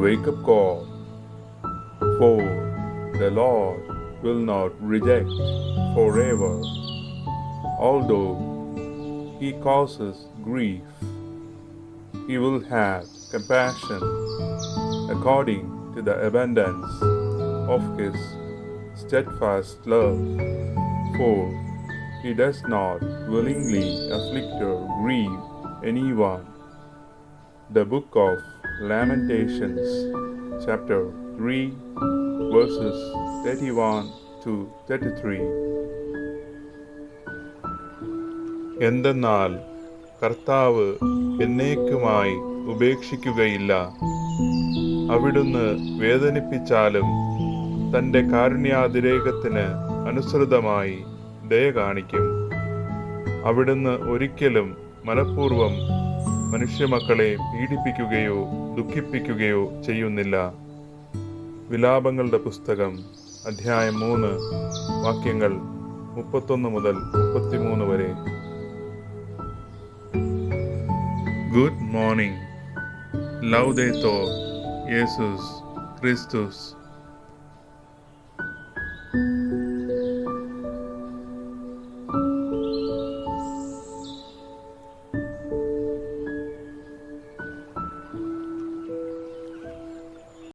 wake-up call. For the Lord will not reject forever, although He causes grief. He will have compassion according to the abundance of His steadfast love, for He does not willingly afflict or grieve anyone. The Book of Lamentations, chapter 3, verses 31 to 33. എന്തെന്നാൽ കർത്താവ് എന്നേക്കുമായി ഉപേക്ഷിക്കുകയില്ല. അവിടുന്ന് വേദനിപ്പിച്ചാലും തൻ്റെ കാരുണ്യാതിരേകത്തിന് അനുസൃതമായി ദയ കാണിക്കും. അവിടുന്ന് ഒരിക്കലും മനഃപൂർവ്വം മനുഷ്യമക്കളെ പീഡിപ്പിക്കുകയോ ദുഃഖിപ്പിക്കുകയോ ചെയ്യുന്നില്ല. വിലാപങ്ങളുടെ പുസ്തകം അധ്യായം 3 വാക്യങ്ങൾ 31 മുതൽ 33 വരെ. Good morning. Laudetur Jesus Christus.